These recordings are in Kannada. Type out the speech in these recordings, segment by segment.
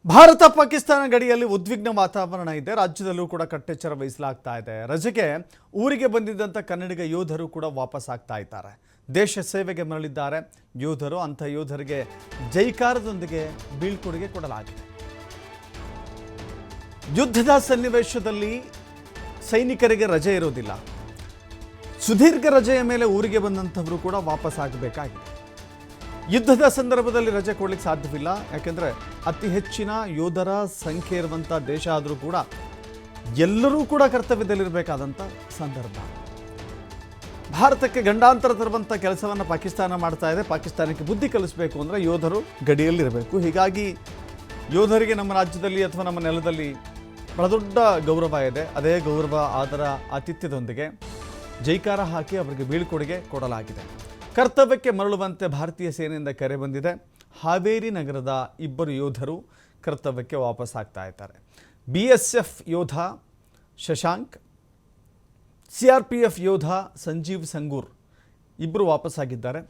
ಭಾರತ ಪಾಕಿಸ್ತಾನ ಗಡಿಯಲ್ಲಿ ಉದ್ವಿಗ್ನ ವಾತಾವರಣ ಇದೆ. ರಾಜ್ಯದಲ್ಲೂ ಕೂಡ ಕಟ್ಟೆಚ್ಚರ ವಹಿಸಲಾಗ್ತಾ ಇದೆ. ರಜೆಗೆ ಊರಿಗೆ ಬಂದಿದ್ದಂಥ ಕನ್ನಡಿಗ ಯೋಧರು ಕೂಡ ವಾಪಸ್ ಆಗ್ತಾ ಇದ್ದಾರೆ. ದೇಶ ಸೇವೆಗೆ ಮರಳಿದ್ದಾರೆ ಯೋಧರು. ಅಂಥ ಯೋಧರಿಗೆ ಜೈಕಾರದೊಂದಿಗೆ ಬೀಳ್ಕೊಡುಗೆ ಕೊಡಲಾಗಿದೆ. ಯುದ್ಧದ ಸನ್ನಿವೇಶದಲ್ಲಿ ಸೈನಿಕರಿಗೆ ರಜೆ ಇರೋದಿಲ್ಲ. ಸುದೀರ್ಘ ರಜೆಯ ಮೇಲೆ ಊರಿಗೆ ಬಂದಂಥವರು ಕೂಡ ವಾಪಸ್ ಆಗಬೇಕಾಗಿದೆ. ಯುದ್ಧದ ಸಂದರ್ಭದಲ್ಲಿ ರಜೆ ಕೊಡಲಿಕ್ಕೆ ಸಾಧ್ಯವಿಲ್ಲ. ಯಾಕೆಂದರೆ ಅತಿ ಹೆಚ್ಚಿನ ಯೋಧರ ಸಂಖ್ಯೆ ಇರುವಂಥ ದೇಶ ಆದರೂ ಕೂಡ ಎಲ್ಲರೂ ಕೂಡ ಕರ್ತವ್ಯದಲ್ಲಿರಬೇಕಾದಂಥ ಸಂದರ್ಭ. ಭಾರತಕ್ಕೆ ಗಂಡಾಂತರ ತರುವಂಥ ಕೆಲಸವನ್ನು ಪಾಕಿಸ್ತಾನ ಮಾಡ್ತಾ ಇದೆ. ಪಾಕಿಸ್ತಾನಕ್ಕೆ ಬುದ್ಧಿ ಕಲಿಸಬೇಕು ಅಂದರೆ ಯೋಧರು ಗಡಿಯಲ್ಲಿರಬೇಕು. ಹೀಗಾಗಿ ಯೋಧರಿಗೆ ನಮ್ಮ ರಾಜ್ಯದಲ್ಲಿ ಅಥವಾ ನಮ್ಮ ನೆಲದಲ್ಲಿ ಬಹಳ ದೊಡ್ಡ ಗೌರವ ಇದೆ. ಅದೇ ಗೌರವ ಆದರ ಆತಿಥ್ಯದೊಂದಿಗೆ ಜೈಕಾರ ಹಾಕಿ ಅವರಿಗೆ ಬೀಳ್ಕೊಡುಗೆ ಕೊಡಲಾಗಿದೆ. ಕರ್ತವ್ಯಕ್ಕೆ ಮರಳುವಂತೆ ಭಾರತೀಯ ಸೇನೆಯಿಂದ ಕರೆ ಬಂದಿದೆ. ಹಾವೇರಿ ನಗರದ ಇಬ್ಬರು ಯೋಧರು ಕರ್ತವ್ಯಕ್ಕೆ ವಾಪಸ್ ಆಗ್ತಾ ಇದ್ದಾರೆ. BSF ಯೋಧ ಶಶಾಂಕ್, CRPF ಯೋಧ ಸಂಜೀವ್ ಸಂಗೂರ್ ಇಬ್ಬರು ವಾಪಸ್ಸಾಗಿದ್ದಾರೆ.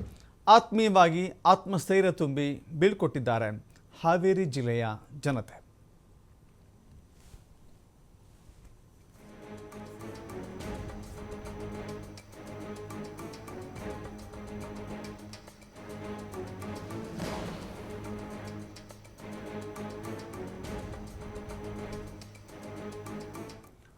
ಆತ್ಮೀಯವಾಗಿ ಆತ್ಮಸ್ಥೈರ್ಯ ತುಂಬಿ ಬೀಳ್ಕೊಟ್ಟಿದ್ದಾರೆ ಹಾವೇರಿ ಜಿಲ್ಲೆಯ ಜನತೆ.